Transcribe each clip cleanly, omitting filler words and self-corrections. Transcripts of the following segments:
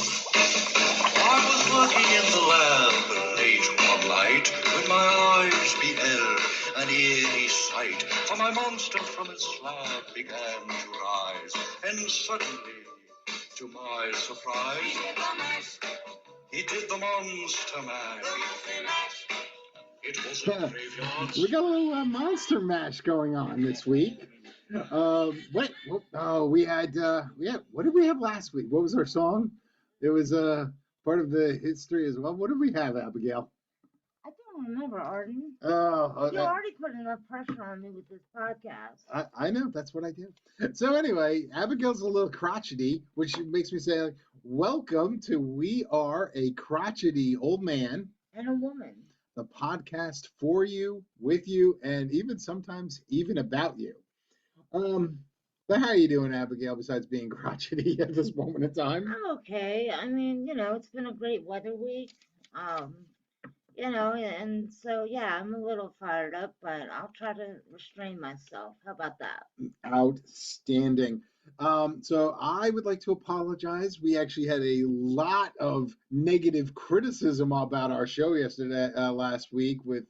I was working in the lab late one night when my eyes beheld an eerie sight. For my monster from his slab began to rise, and suddenly, to my surprise, he did the monster mash. It was a graveyard. we got a little monster mash going on this week. We had what did we have last week? What was our song? It was part of the history as well. What did we have, Abigail? I don't remember, Arden. Oh, You already put enough pressure on me with this podcast. I know, that's what I do. So anyway, Abigail's a little crotchety, which makes me say, welcome to We Are a Crotchety Old Man, And a woman. the podcast for you, with you, and even sometimes even about you. But how are you doing, Abigail, besides being crotchety at this moment in time? I'm okay. I mean, it's been a great weather week. Um, and so yeah, I'm a little fired up, but I'll try to restrain myself. How about that? Outstanding. So I would like to apologize. We actually had a lot of negative criticism about our show yesterday, last week, with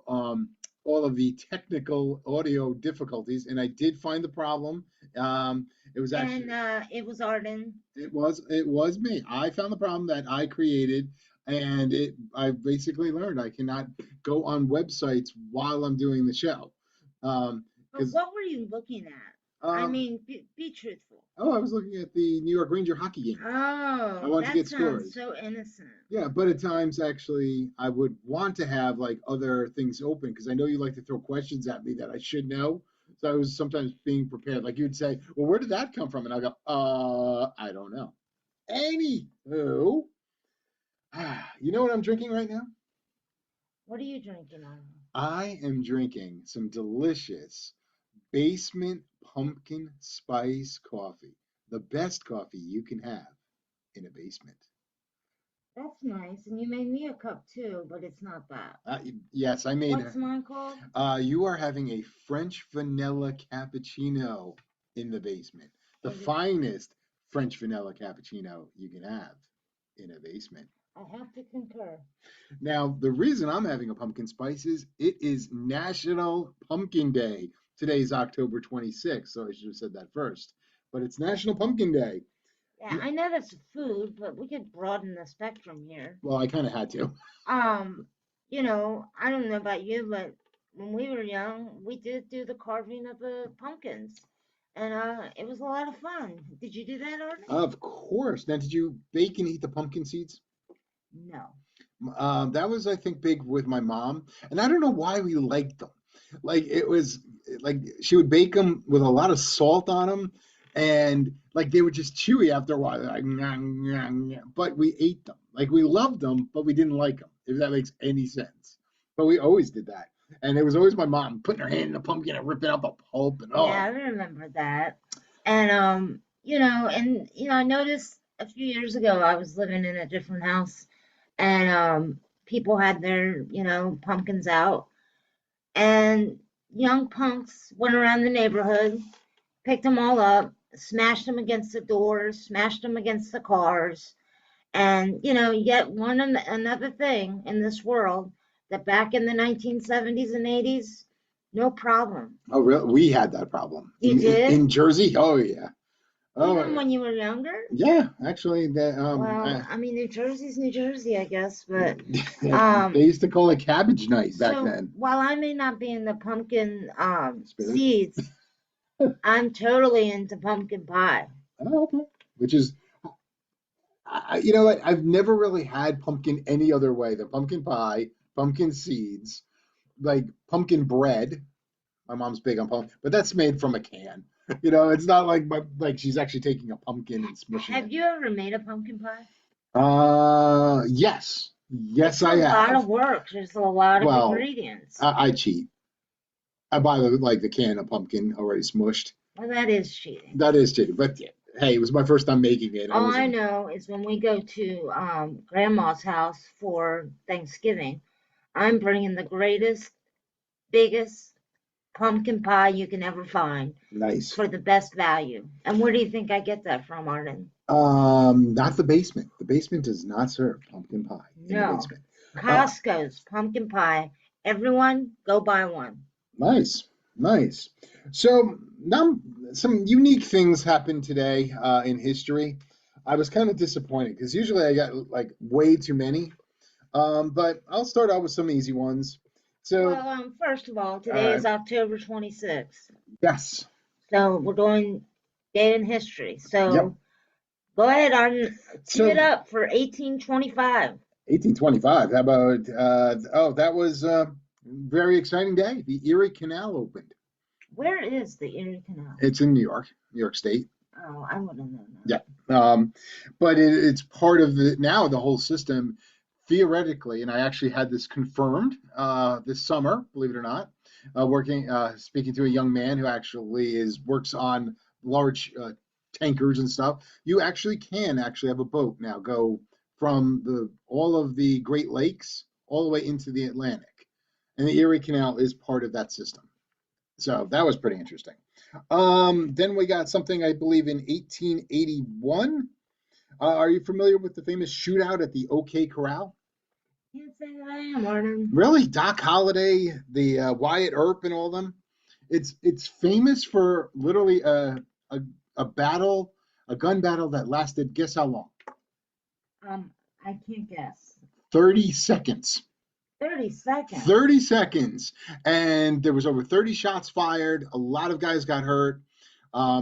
um, all of the technical audio difficulties, and I did find the problem. It was actually And it was Arden. it was me. I found the problem that I created, and I basically learned I cannot go on websites while I'm doing the show. But 'Cause what were you looking at? I um, mean, be truthful. I was looking at the New York Ranger hockey game. Oh, wanted to that get sounds scores. so innocent. Yeah, but at times actually I would want to have like other things open because I know you like to throw questions at me that I should know. So I was sometimes being prepared. Like you'd say, "Well, where did that come from?" And I go, I don't know." Anywho, you know what I'm drinking right now? What are you drinking on? I am drinking some delicious basement pumpkin spice coffee. The best coffee you can have in a basement. That's nice. And you made me a cup too, but it's not that. Yes, I made What's mine called? You are having a French vanilla cappuccino in the basement. The Is it- finest French vanilla cappuccino you can have in a basement. I have to concur. Now, the reason I'm having a pumpkin spice is it is National Pumpkin Day. Today's October 26th, so I should have said that first. But it's National Pumpkin Day. Yeah, I know that's a food, but we could broaden the spectrum here. Well, I kind of had to. I don't know about you, but when we were young, we did do the carving of the pumpkins. And it was a lot of fun. Did you do that, Arden? Of course. Now, did you bake and eat the pumpkin seeds? No. That was, I think, big with my mom, and I don't know why we liked them. Like it was like she would bake them with a lot of salt on them, and like they were just chewy after a while. They're like, "Nyah, nyah, nyah." But we ate them. Like we loved them, but we didn't like them. If that makes any sense. But we always did that, and it was always my mom putting her hand in the pumpkin and ripping out the pulp and all. Yeah, I remember that. And I noticed a few years ago I was living in a different house and people had their, pumpkins out and young punks went around the neighborhood, picked them all up, smashed them against the doors, smashed them against the cars, and yet another thing in this world that back in the 1970s and 80s, no problem. Oh, really? We had that problem. You did? In Jersey? Oh, yeah. Oh, Even when you were younger? yeah, actually, Well, I mean, New Jersey's New Jersey, I guess, but they used to call it cabbage night back so then. while I may not be in the pumpkin Spirit? seeds, I'm totally into pumpkin pie. Oh, okay. Which is, you know what? I've never really had pumpkin any other way than pumpkin pie, pumpkin seeds, like pumpkin bread. My mom's big on pumpkin, but that's made from a can. It's not like she's actually taking a pumpkin and smushing Have it. you ever made a pumpkin pie? Yes. Yes, It's I a lot have. of work. There's a lot of Well, ingredients. I cheat. I buy the can of pumpkin already smushed, Well, that is cheating. That is cheating, but yeah, hey, it was my first time making it. I All I wasn't know is when we go to Grandma's house for Thanksgiving, I'm bringing the greatest, biggest pumpkin pie you can ever find nice. for the best value. And where do you think I get that from, Arden? Not the basement. The basement does not serve pumpkin pie in the No, basement. Uh, Costco's pumpkin pie. Everyone, go buy one. nice, nice. So now some unique things happened today in history. I was kind of disappointed because usually I got like way too many. But I'll start out with some easy ones. So, Well, first of all, all today right, is October 26th. yes, So we're doing date in history. yep. So go ahead on, tee it So up for 1825. 1825. How about? Oh, that was a very exciting day. The Erie Canal opened. Where is the Erie Canal? It's in New York, New York State. Oh, I wouldn't know Yeah. But it's part of the whole system theoretically, and I actually had this confirmed this summer, believe it or not, speaking to a young man who actually works on large tankers and stuff. You actually can actually have a boat now go from the all of the Great Lakes all the way into the Atlantic, and the Erie Canal is part of that system. So that was pretty interesting. Then we got something I believe in 1881. Are you familiar with the famous shootout at the OK Corral? that. Can't say that I am, Arden. Really, Doc Holliday, the Wyatt Earp, and all them. It's famous for literally a a battle, a gun battle that lasted. Guess how long? Um, I can't guess. 30 seconds. 30 seconds. 30 seconds, and there was over 30 shots fired. A lot of guys got hurt.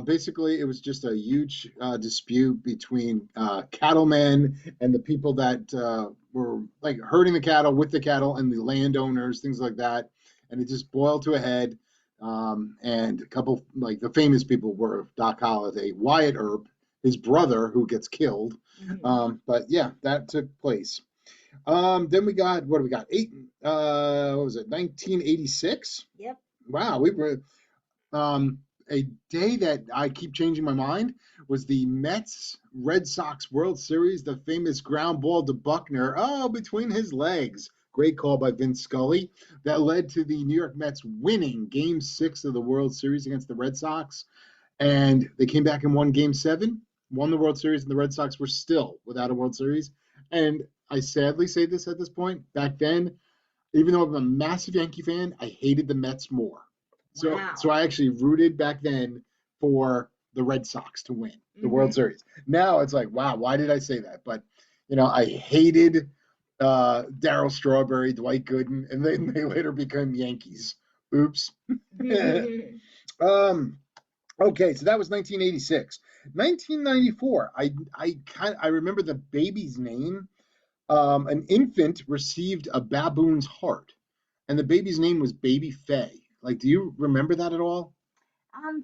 Basically, it was just a huge dispute between cattlemen and the people that were like herding the cattle with the cattle and the landowners, things like that. And it just boiled to a head. And a couple, like the famous people were Doc Holliday, Wyatt Earp, his brother, who gets killed. But yeah, that took place. Then we got what do we got? What was it? 1986. Yep. Wow, we were a day that I keep changing my mind was the Mets Red Sox World Series, the famous ground ball to Buckner, between his legs. Great call by Vince Scully that led to the New York Mets winning Game 6 of the World Series against the Red Sox. And they came back and won Game 7, won the World Series, and the Red Sox were still without a World Series. And I sadly say this at this point. Back then, even though I'm a massive Yankee fan, I hated the Mets more. So, Wow. so I actually rooted back then for the Red Sox to win the World Series. Now it's like, wow, why did I say that? But I hated Darryl Strawberry, Dwight Gooden, and then they later became Yankees. Oops. Okay, so that was 1986. 1994. I remember the baby's name. An infant received a baboon's heart, and the baby's name was Baby Faye. Like, do you remember that at all?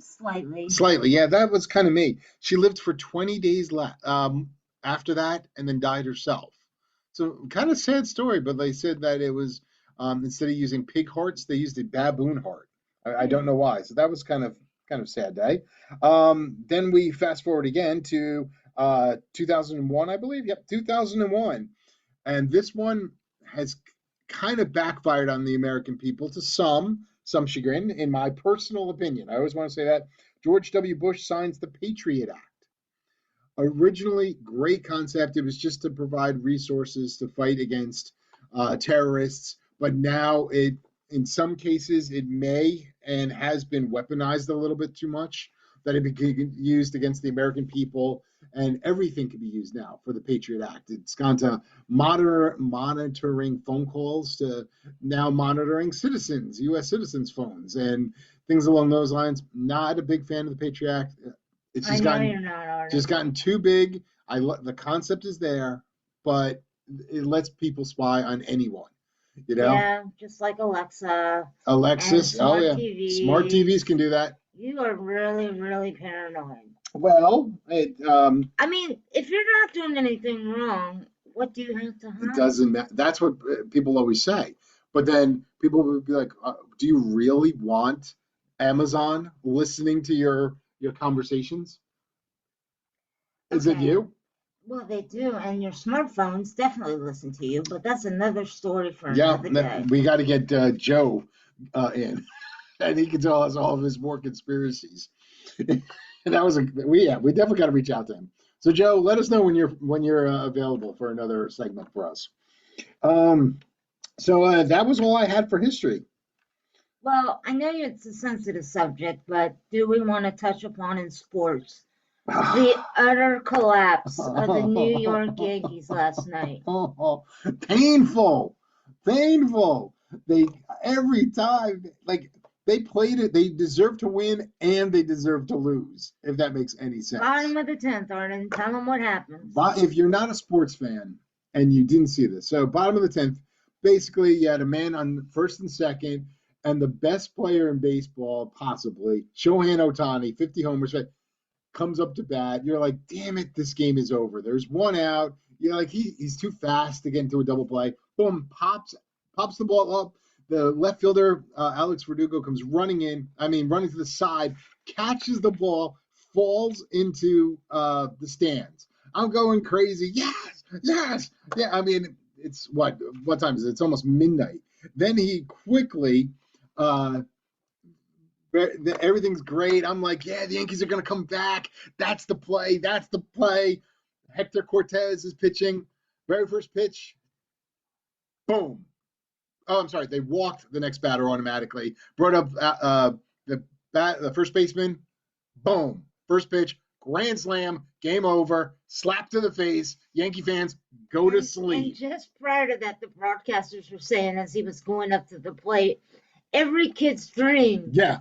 Slightly. Slightly, yeah. That was kind of me. She lived for 20 days after that, and then died herself. So, kind of sad story. But they said that it was instead of using pig hearts, they used a baboon heart. I don't know why. So that was kind of sad day. Then we fast forward again to 2001, I believe. Yep, 2001. And this one has kind of backfired on the American people to some chagrin, in my personal opinion. I always want to say that. George W. Bush signs the Patriot Act. Originally, great concept. It was just to provide resources to fight against terrorists, but now in some cases, it may and has been weaponized a little bit too much, that it became used against the American people, and everything can be used now for the Patriot Act. It's gone to monitoring phone calls to now monitoring citizens, U.S. citizens' phones, and things along those lines. Not a big fan of the Patriot Act. It's I know you're not, Arden. just gotten too big. The concept is there, but it lets people spy on anyone. Yeah, just like Alexa. Alexis, and smart oh yeah, TVs. Smart TVs can do that. You are really, really paranoid. Well, I mean, if you're not doing anything wrong, what do you have to hide? it doesn't matter. That's what people always say. But then people would be like, "Do you really want Amazon listening to your your conversations? Is it Okay. you? Well, they do, and your smartphones definitely listen to you, but that's another story for Yeah, another day. we got to get Joe in, and he can tell us all of his more conspiracies. And that was we definitely got to reach out to him. So Joe, let us know when you're available for another segment for us. Um, so that was all I had for history. Well, I know it's a sensitive subject, but do we want to touch upon in sports the utter collapse of the New York Yankees last night? Painful, painful. They every time like they played it, they deserve to win and they deserve to lose. If that makes any sense. Bottom of the 10th, Arden. Tell them what happened. But if you're not a sports fan and you didn't see this, so bottom of the 10th, basically you had a man on first and second, and the best player in baseball, possibly Shohei Ohtani, 50 homers, comes up to bat. You're like, damn it, this game is over. There's one out. You're like, he's too fast to get into a double play. Boom, pops the ball up. The left fielder, Alex Verdugo, comes running in. I mean, running to the side, catches the ball, falls into the stands. I'm going crazy. Yes, yes, yeah. I mean, it's what time is it? It's almost midnight. Then he quickly everything's great. I'm like, yeah, the Yankees are going to come back. That's the play. That's the play. Hector Cortez is pitching. Very first pitch, boom. Oh, I'm sorry. They walked the next batter automatically. Brought up the first baseman, boom. First pitch, grand slam, game over, slap to the face. Yankee fans go to sleep. And just prior to that, the broadcasters were saying as he was going up to the plate, every kid's dream. Yeah.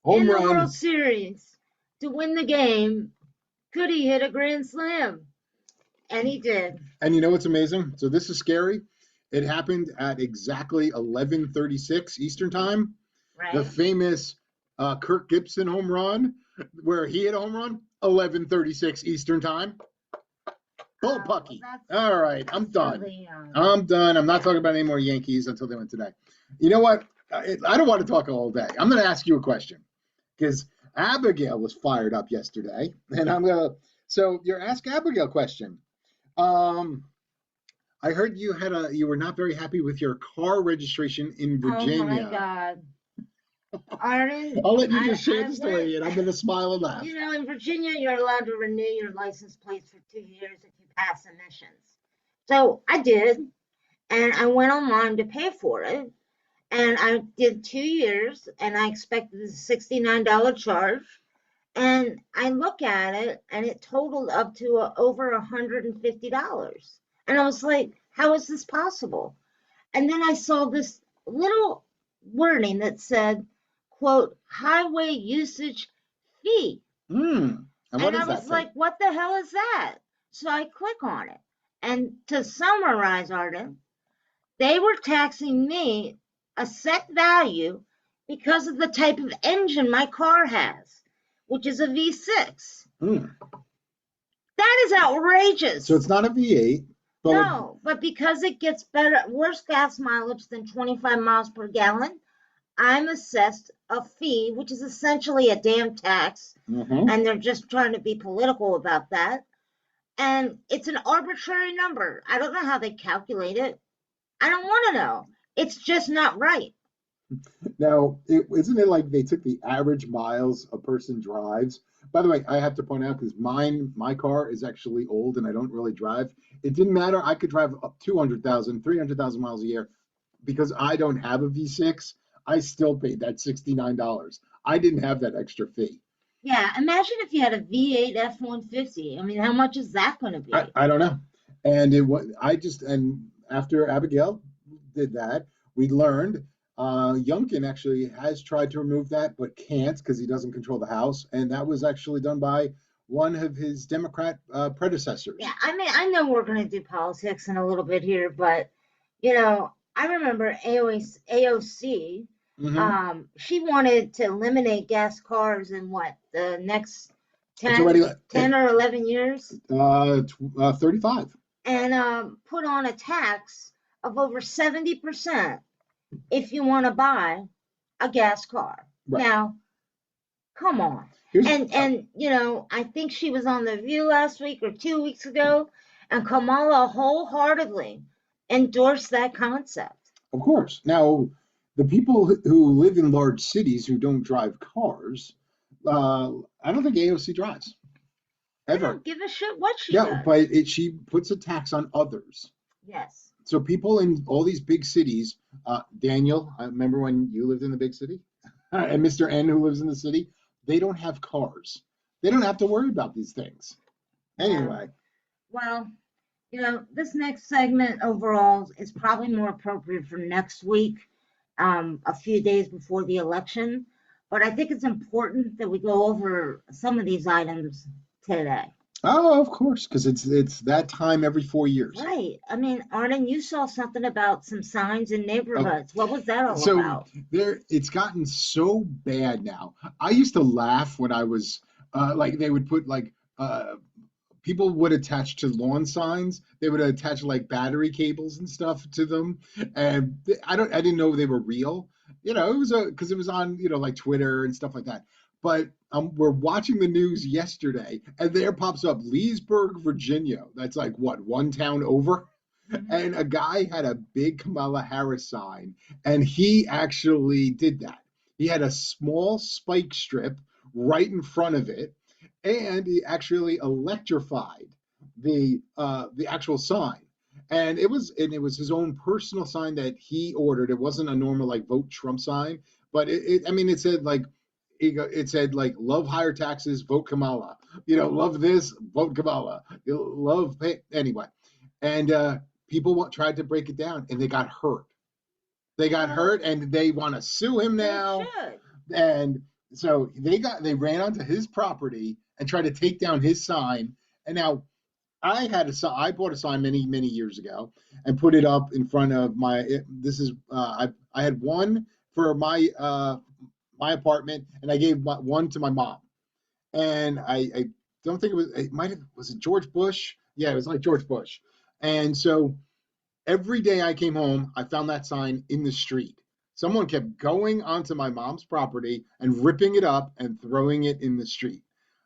Home in the run. World Series to win the game, could he hit a grand slam? And he did. And you know what's amazing? So this is scary. It happened at exactly 11:36 Eastern time. Right. The famous Kirk Gibson home run, where he hit a home run, 11:36 Eastern time. Bull Pucky. All right, I'm done. Really, I'm done. I'm not talking about any more Yankees until they win today. You know what? I don't want to talk all day. I'm going to ask you a question because Abigail was fired up yesterday, and so your Ask Abigail question. I heard you were not very happy with your car registration in Virginia. Oh my God. Arden, I'll let you just share the story, and I'm going to smile and laugh. You know, in Virginia, you're allowed to renew your license plates for 2 years if you pass emissions. So I did, and I went online to pay for it, and I did 2 years, and I expected a $69 charge. And I look at it, and it totaled up to over $150. And I was like, how is this possible? And then I saw this little wording that said, quote, highway usage fee. And I was like, what the hell is that? So I click on it. And to summarize, Arden, they were taxing me a set value because of the type of engine my car has, which is a V6. That is outrageous. So it's not a V8. No, but because it gets worse gas mileage than 25 miles per gallon, I'm assessed a fee, which is essentially a damn tax. And they're just trying to be political about that. And it's an arbitrary number. I don't know how they calculate it. I don't want to know. It's just not right. Now, isn't it like they took the average miles a person drives? By the way, I have to point out because my car is actually old and I don't really drive. It didn't matter. I could drive up 200,000, 300,000 miles a year because I don't have a V6. I still paid that $69. I didn't have that extra fee. Yeah, imagine if you had a V8 F-150. I mean, how much is that going to be? I don't know. And and after Abigail did that, we learned Youngkin actually has tried to remove that, but can't because he doesn't control the House. And that was actually done by one of his Democrat predecessors. Yeah, I mean, I know we're going to do politics in a little bit here, but, you know, I remember AOC, she wanted to eliminate gas cars in the next 10 or 11 years? 35. And put on a tax of over 70% if you want to buy a gas car. Right. Now, come on. Here's And I think she was on The View last week or 2 weeks ago, and Kamala wholeheartedly endorsed that concept. Of course. Now, the people who live in large cities who don't drive cars, I don't think AOC drives I ever. don't give a shit what she Yeah, does. but she puts a tax on others. Yes. So people in all these big cities, Daniel, I remember when you lived in the big city, and Mr. N who lives in the city, they don't have cars. They don't have to worry about these things. Yeah. Anyway, Well, this next segment overall is probably more appropriate for next week, a few days before the election. But I think it's important that we go over some of these items today. oh, of course, because it's that time every 4 years. Right. I mean, Arden, you saw something about some signs in Oh, neighborhoods. What was that all so about? it's gotten so bad now. I used to laugh when I was like they would put like people would attach to lawn signs. They would attach like battery cables and stuff to them, and I didn't know they were real. It was because it was on like Twitter and stuff like that. But we're watching the news yesterday, and there pops up Leesburg, Virginia. That's like what, one town over, Mhm. and a guy had a big Kamala Harris sign, and he actually did that. He had a small spike strip right in front of it, and he actually electrified the actual sign. And it was his own personal sign that he ordered. It wasn't a normal like vote Trump sign, but I mean, it said like it said like love higher taxes, vote Kamala. Love this, vote Kamala. Love pay anyway. And people tried to break it down, and they got hurt. They got Well, hurt, and they want to sue him they now. should. And so they ran onto his property and tried to take down his sign. And now I bought a sign many years ago and put it up in front of this is I had one for my apartment, and I gave one to my mom. And I don't think it might have, was it George Bush? Yeah, it was like George Bush. And so every day I came home, I found that sign in the street. Someone kept going onto my mom's property and ripping it up and throwing it in the street.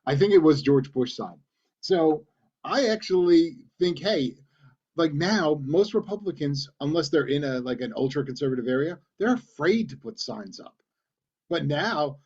I think it was George Bush sign. So I actually think, hey, like now, most Republicans, unless they're in a like an ultra conservative area, they're afraid to put signs up. But now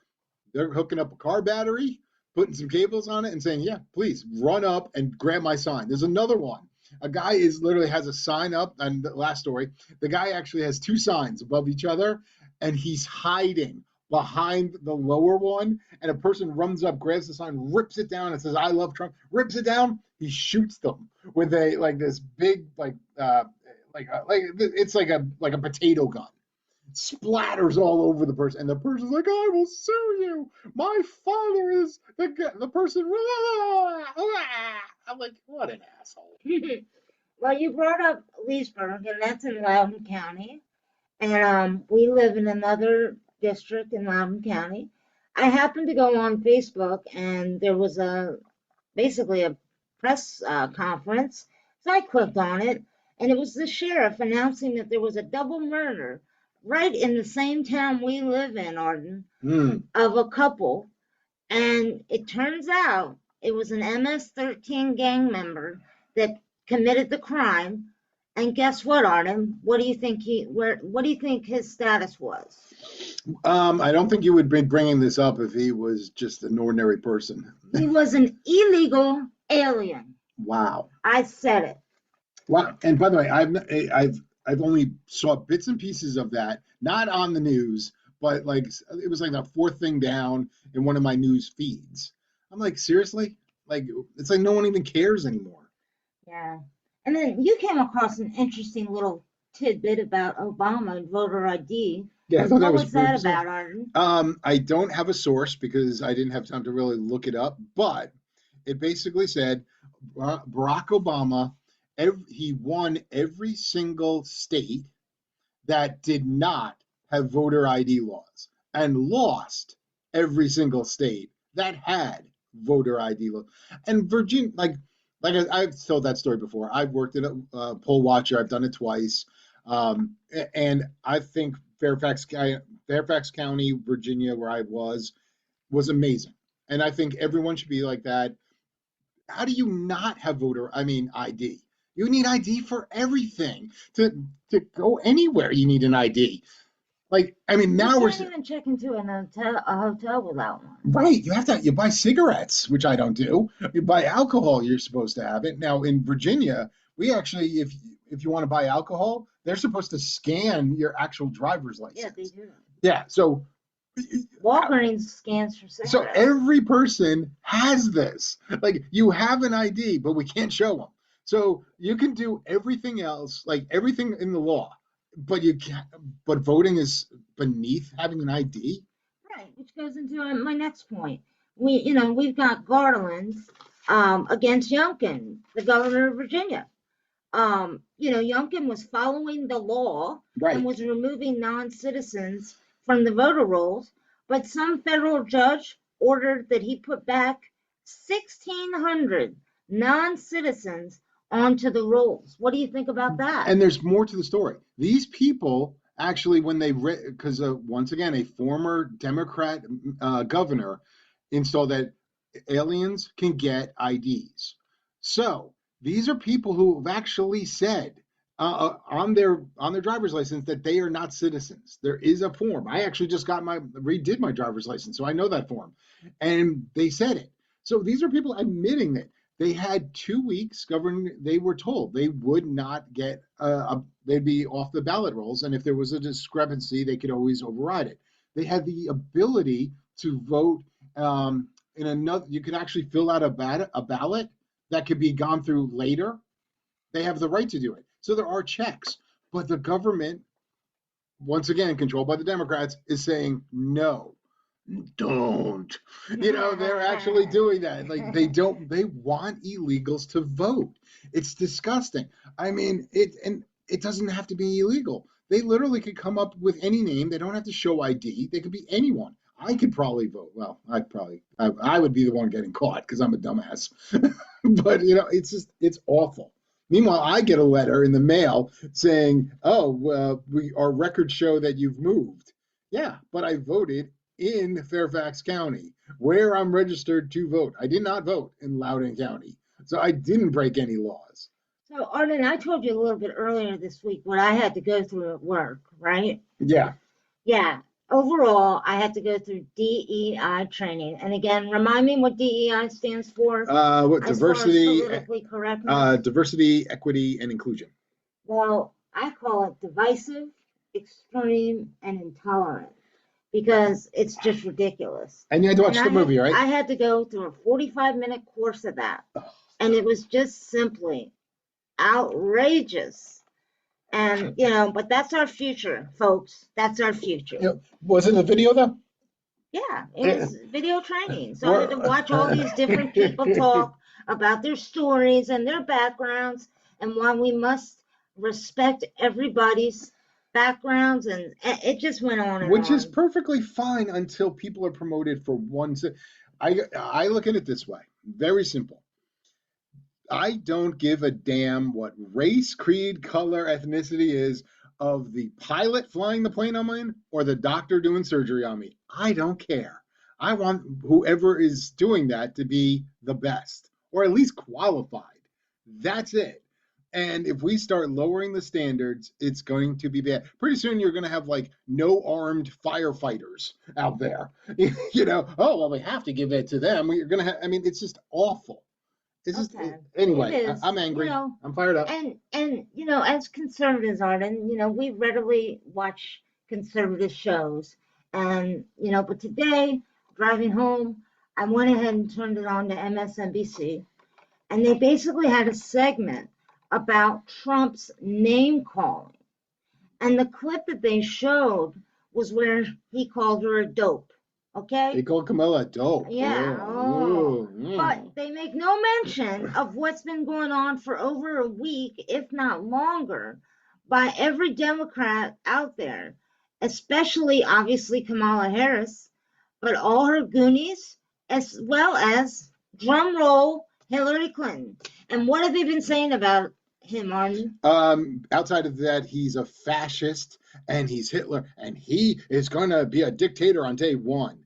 they're hooking up a car battery, putting some cables on it, and saying, "Yeah, please run up and grab my sign." There's another one. A guy is literally has a sign up, and the last story, the guy actually has two signs above each other, and he's hiding behind the lower one. And a person runs up, grabs the sign, rips it down, and says, "I love Trump." Rips it down. He shoots them with a like this big like it's like a potato gun, splatters all over the person, and the person's like, "I will sue you. My father is the person." I'm like, what an asshole. Well, you brought up Leesburg, and that's in Loudoun County. And we live in another district in Loudoun County. I happened to go on Facebook, and there was basically a press conference. So I clicked on it, and it was the sheriff announcing that there was a double murder right in the same town we live in, Arden, Hmm. of a couple. And it turns out it was an MS-13 gang member that committed the crime. And guess what, Arden? What do you think his status was? I don't think you would be bringing this up if he was just an ordinary person. He was an illegal alien. Wow. I said it. Wow. And by the way, I've only saw bits and pieces of that, not on the news, but like it was like the fourth thing down in one of my news feeds. I'm like, seriously? Like it's like no one even cares anymore. Yeah. And then you came across an interesting little tidbit about Obama and voter ID. Yeah, I thought that What was was pretty that bizarre. about, Arden? I don't have a source because I didn't have time to really look it up, but it basically said Barack Obama, he won every single state that did not have voter ID laws and lost every single state that had voter ID laws. And Virginia, I've told that story before. I've worked at a poll watcher. I've done it twice, and I think Fairfax County, Virginia, where I was amazing. And I think everyone should be like that. How do you not have ID? You need ID for everything. To go anywhere, you need an ID. Like, I mean, You now we're can't even check into a hotel without one. right. You buy cigarettes, which I don't do. You buy alcohol, you're supposed to have it. Now in Virginia, we actually, if you want to buy alcohol, they're supposed to scan your actual driver's Yeah, they license. do. Yeah, so Walgreens scans for so cigarettes. every person has this. Like you have an ID, but we can't show them. So you can do everything else, like everything in the law, but you can't. But voting is beneath having an ID. Right, which goes into my next point. We've got Garland against Youngkin, the governor of Virginia. Youngkin was following the law and Right. was removing non-citizens from the voter rolls, but some federal judge ordered that he put back 1,600 non-citizens onto the rolls. What do you think about that? And there's more to the story. These people actually, when they because once again, a former Democrat governor installed that aliens can get IDs. So these are people who have actually said on their driver's license that they are not citizens. There is a form. I actually just redid my driver's license, so I know that form, and they said it. So these are people admitting that they had 2 weeks. They were told they would not get they'd be off the ballot rolls, and if there was a discrepancy, they could always override it. They had the ability to vote in another. You could actually fill out a ballot that could be gone through later. They have the right to do it. So there are checks, but the government, once again controlled by the Democrats, is saying no, don't. They're actually doing that. Like they want illegals to vote. It's disgusting. I mean, it doesn't have to be illegal. They literally could come up with any name. They don't have to show ID. They could be anyone. I could probably vote. Well, I would be the one getting caught because I'm a dumbass. But it's awful. Meanwhile, I get a letter in the mail saying, "Oh, our records show that you've moved." Yeah, but I voted in Fairfax County, where I'm registered to vote. I did not vote in Loudoun County, so I didn't break any laws. So, Arden, I told you a little bit earlier this week what I had to go through at work, right? Yeah. Yeah. Overall, I had to go through DEI training. And again, remind me what DEI stands for What as far as diversity, politically correctness. diversity, equity, and inclusion. Well, I call it divisive, extreme, and intolerant because it's just ridiculous. And you had to watch And the movie, right? I had to go through a 45-minute course of that. And it was just simply outrageous. And, but that's our future, folks. That's our future. Was it a video though? Yeah, it was video training. So I had to watch all these different people talk about their stories and their backgrounds and why we must respect everybody's backgrounds. And it just went on and Which on. is perfectly fine until people are promoted for one. I look at it this way. Very simple. I don't give a damn what race, creed, color, ethnicity is of the pilot flying the plane I'm in or the doctor doing surgery on me. I don't care. I want whoever is doing that to be the best or at least qualified. That's it. And if we start lowering the standards, it's going to be bad. Pretty soon you're going to have like no armed firefighters out there. Oh, well, we have to give it to them. You're going to have, I mean, it's just awful. It's just anyway. I'm angry. I'm fired up. And as conservatives, Arden, we readily watch conservative shows, and but today driving home, I went ahead and turned it on to MSNBC, and they basically had a segment about Trump's name calling, and the clip that they showed was where he called her a dope. Okay. They call Kamala dope. Yeah. But they make no mention of what's been going on for over a week, if not longer, by every Democrat out there, especially obviously Kamala Harris, but all her goonies, as well as drum roll Hillary Clinton. And what have they been saying about him, Arden? Outside of that, he's a fascist and he's Hitler and he is going to be a dictator on day one.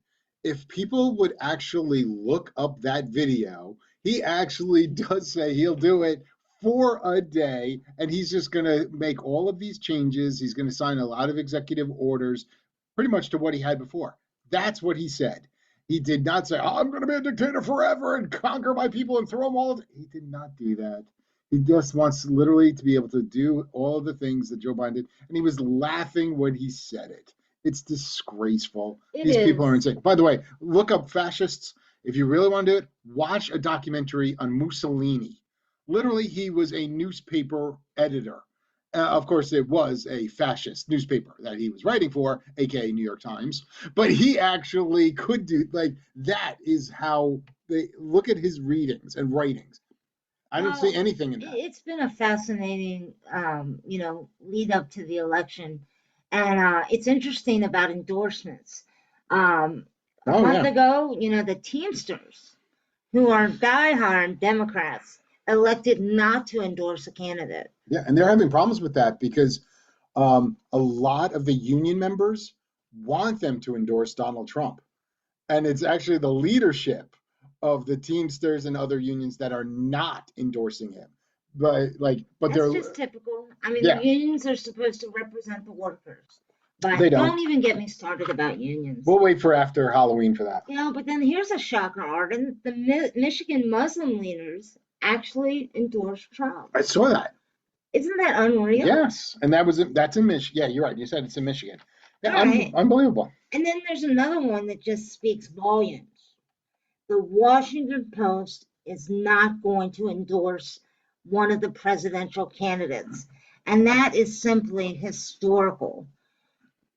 if people would actually look up that video, he actually does say he'll do it for a day, and he's just going to make all of these changes. He's going to sign a lot of executive orders, pretty much to what he had before. That's what he said. He did not say, "Oh, I'm going to be a dictator forever and conquer my people and throw them all." He did not do that. He just wants literally to be able to do all of the things that Joe Biden did. And he was laughing when he said it. It's disgraceful. It These people are is. insane. By the way, look up fascists. If you really want to do it, watch a documentary on Mussolini. Literally, he was a newspaper editor. Of course, it was a fascist newspaper that he was writing for, aka New York Times. But he actually could do like that. Is how they look at his readings and writings. I don't see Well, anything in that. it's been a fascinating, lead up to the election, and it's interesting about endorsements. A Oh month yeah, ago, the Teamsters, who are diehard Democrats, elected not to endorse a candidate. yeah, and they're having problems with that because a lot of the union members want them to endorse Donald Trump, and it's actually the leadership of the Teamsters and other unions that are not endorsing him. But That's they're just typical. I mean, the yeah, unions are supposed to represent the workers, they but don't. don't even get me started about unions. We'll wait for after Halloween for that. But then here's a shocker, Arden. The Michigan Muslim leaders actually endorsed Trump. I saw that. Isn't that unreal? Yes, and that's in Michigan. Yeah, you're right. You said it's in Michigan. All Yeah, right. unbelievable. And then there's another one that just speaks volumes. The Washington Post is not going to endorse one of the presidential candidates. And that is simply historical.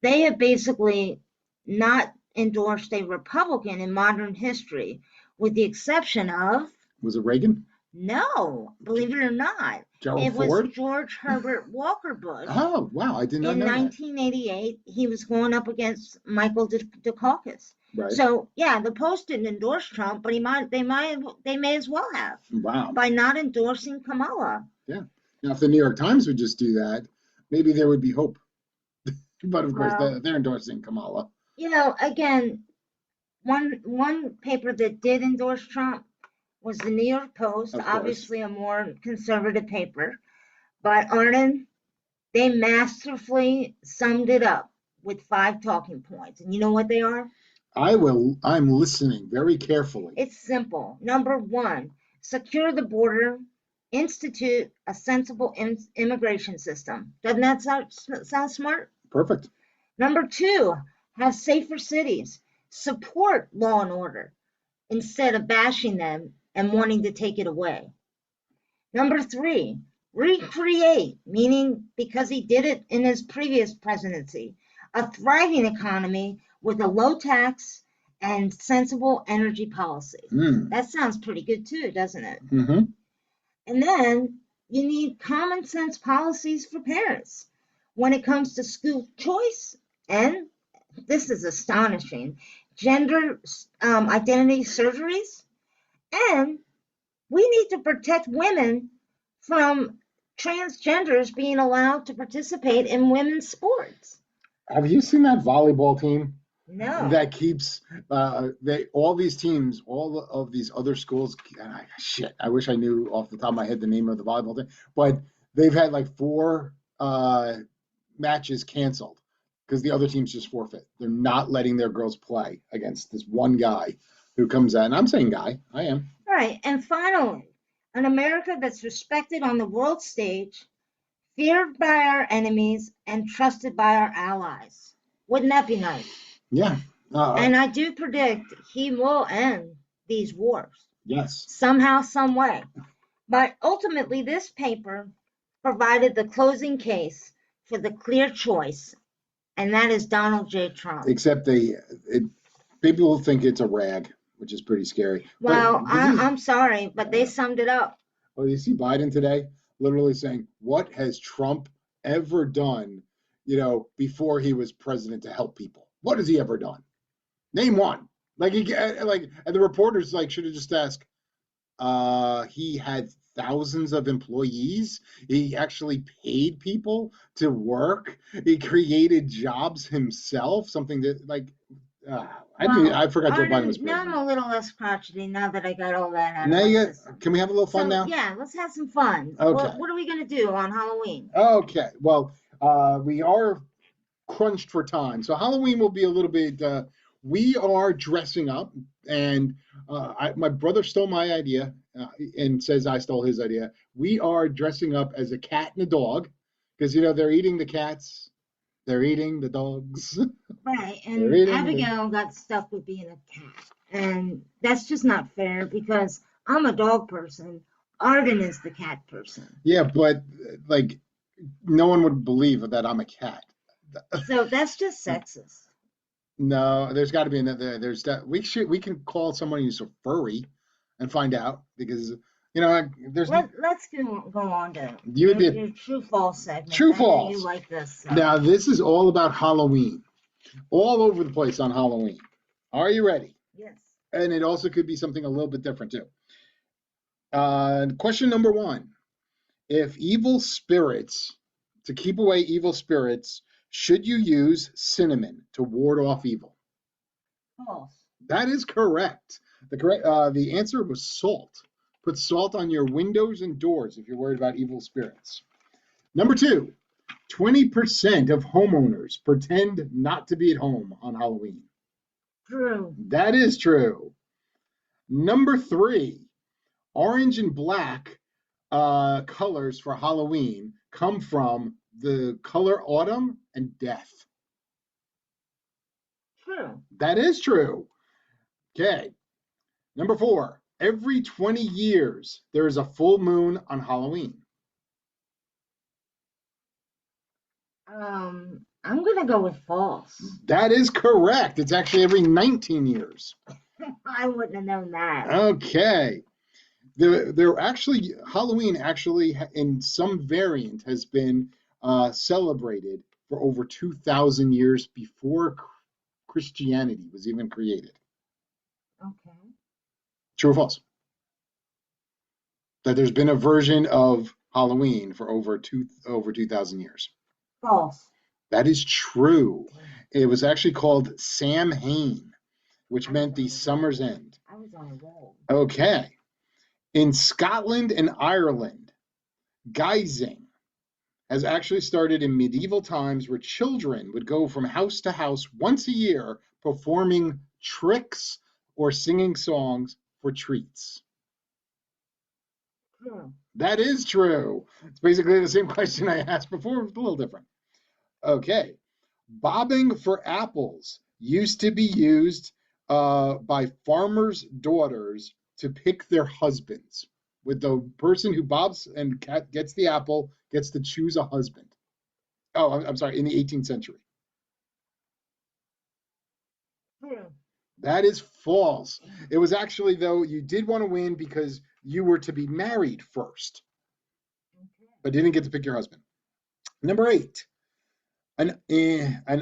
They have basically not endorsed a Republican in modern history, with the exception of, Was it Reagan? no, believe it or not, Gerald it was Ford? George Herbert Walker Bush. Oh, wow, I did not In know that. 1988, he was going up against Michael Dukakis. Right. So yeah, the Post didn't endorse Trump, but they may as well have Wow. by not endorsing Kamala. Yeah. Now, if the New York Times would just do that, maybe there would be hope. But of course, Well, they're endorsing Kamala. again, one paper that did endorse Trump was the New York Post, Of course. obviously a more conservative paper. But Arden, they masterfully summed it up with 5 talking points. And you know what they are? I'm listening very carefully. It's simple. Number one, secure the border, institute a sensible immigration system. Doesn't that sound smart? Perfect. Number two, have safer cities, support law and order instead of bashing them and wanting to take it away. Number three, recreate, meaning because he did it in his previous presidency, a thriving economy with a low tax and sensible energy policy. Mm. That sounds pretty good too, doesn't it? Mm-hmm. And then you need common sense policies for parents when it comes to school choice. And this is astonishing, gender identity surgeries. And we need to protect women from transgenders being allowed to participate in women's sports. Have you seen that volleyball team No. that keeps all these teams, all of these other schools? Shit, I wish I knew off the top of my head the name of the volleyball team, but they've had like 4 matches canceled because the other teams just forfeit. They're not letting their girls play against this one guy who comes out. And I'm saying guy, I am. All right. And finally, an America that's respected on the world stage, feared by our enemies, and trusted by our allies. Wouldn't that be nice? Yeah. And I do predict he will end these wars Yes. somehow, some way. But ultimately, this paper provided the closing case for the clear choice, and that is Donald J. Trump. Except people think it's a rag, which is pretty scary. Well, I'm sorry, but they summed it up. Well, you see Biden today literally saying, "What has Trump ever done, before he was president to help people? What has he ever done? Name one." And the reporters should have just asked. He had thousands of employees. He actually paid people to work. He created jobs himself. Something that Well, I forgot Joe Biden was Arden, now I'm president. a little less crotchety now that I got all that out of Now my you system. can we have a little fun So now? yeah, let's have some fun. Okay. What are we gonna do on Halloween? Okay. Well, we are crunched for time, so Halloween will be a little bit. We are dressing up, and my brother stole my idea and says I stole his idea. We are dressing up as a cat and a dog because they're eating the cats, they're eating the dogs, Right, they're and eating the. Abigail got stuck with being a cat, and that's just not fair because I'm a dog person. Arden is the cat person. Yeah, but like no one would believe that I'm a cat. So that's just sexist. No, there's got to be another. We can call someone who's a furry and find out because there's Let's go on to you would be a your true false segment. true I know you false. like this. So. Now this is all about Halloween, all over the place on Halloween. Are you ready? Yes. And it also could be something a little bit different too. Question number one: If evil spirits, to keep away evil spirits, should you use cinnamon to ward off evil? False. That is correct. The answer was salt. Put salt on your windows and doors if you're worried about evil spirits. Number two, 20% of homeowners pretend not to be at home on Halloween. True. That is true. Number three, orange and black colors for Halloween come from the color autumn and death. True. That is true. Okay. Number four, every 20 years, there is a full moon on Halloween. I'm gonna go with false. That is correct. It's actually every 19 years. I wouldn't have known that. Okay. Halloween actually in some variant has been celebrated for over 2,000 years before Christianity was even created. Okay. True or false? That there's been a version of Halloween for over 2,000 years. False. That is true. It was actually called Samhain, which meant the summer's end. I was on a roll. Okay. In Scotland and Ireland, guising has actually started in medieval times where children would go from house to house once a year performing tricks or singing songs for treats. True. That is true. It's basically the same question I asked before, a little different. Okay. Bobbing for apples used to be used by farmers' daughters to pick their husbands. With the person who bobs and gets the apple gets to choose a husband. Oh, I'm sorry, in the 18th century. True. That is false. It was actually, though, you did want to win because you were to be married first, but didn't get to pick your husband. Number 8, an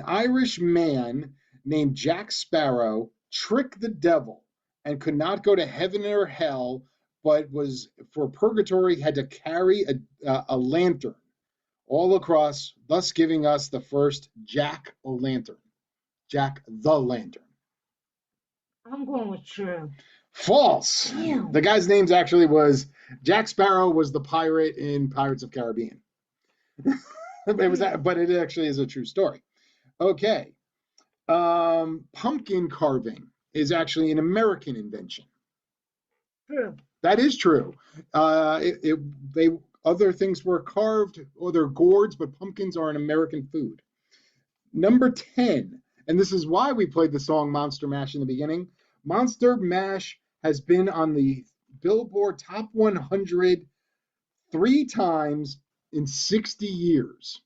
Irish man named Jack Sparrow tricked the devil and could not go to heaven or hell, but was for purgatory had to carry a lantern all across, thus giving us the first Jack O'Lantern. Jack the Lantern. I'm going with true. False. Damn. The guy's name actually was Jack Sparrow was the pirate in Pirates of the Caribbean. But it actually is a true story. Okay. Pumpkin carving is actually an American invention. True. That is true. Other things were carved, or they're gourds, but pumpkins are an American food. Number 10, and this is why we played the song Monster Mash in the beginning. Monster Mash has been on the Billboard Top 100 3 times in 60 years,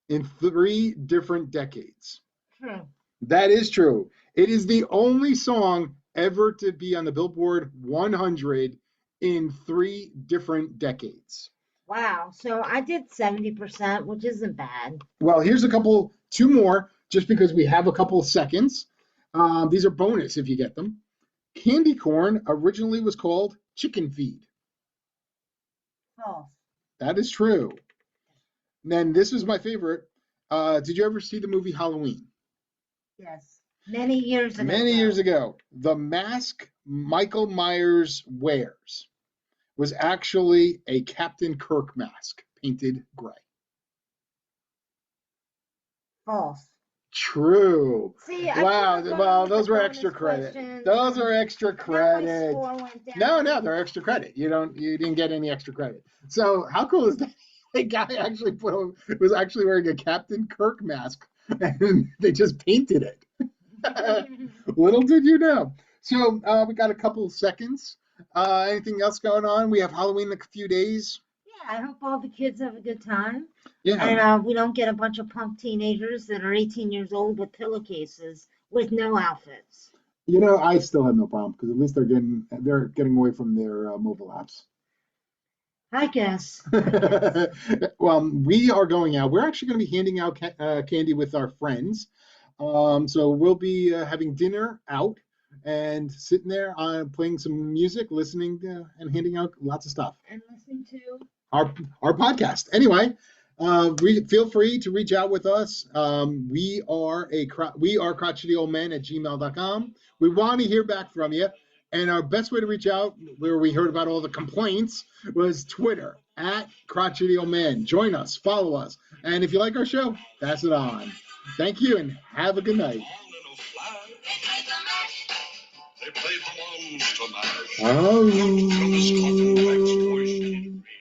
in 3 different decades. True. That is true. It is the only song ever to be on the Billboard 100 in 3 different decades. Wow. So I did 70%, which isn't bad. Well, here's 2 more, just because we have a couple of seconds. These are bonus if you get them. Candy corn originally was called chicken feed. False. That is true. And then this is my favorite. Did you ever see the movie Halloween? Yes. Many years ago, Many years though. ago, the mask Michael Myers wears was actually a Captain Kirk mask painted gray. False. True. See, I should Wow. have gone Well, with the those were extra bonus credit. questions. Those are extra Now my credit. score went No, down. no, they're extra credit. You didn't get any extra credit. So how cool is that? The guy actually was actually wearing a Captain Kirk mask, and they just painted it. Little did you know. So we got a couple of seconds. Anything else going on? We have Halloween in a few days. Yeah, I hope all the kids have a good time. Yeah. And we don't get a bunch of punk teenagers that are 18 years old with pillowcases with no outfits. I still have no problem because at least they're getting away from their mobile apps. I guess. Well, we are going out. We're actually going to be handing out candy with our friends. So we'll be having dinner out and sitting there playing some music, listening and handing out lots of stuff. And listening to Our podcast. Anyway, feel free to reach out with us. We are crotchetyoldmen@gmail.com. We want to hear back from you. And our best way to reach out, where we heard about all the complaints, was Twitter @crotchetyoldmen. Join us, follow us, and if you like our show, pass it on. Thank you, and have a good night. They played the monster mash. Oh. From his coffin wax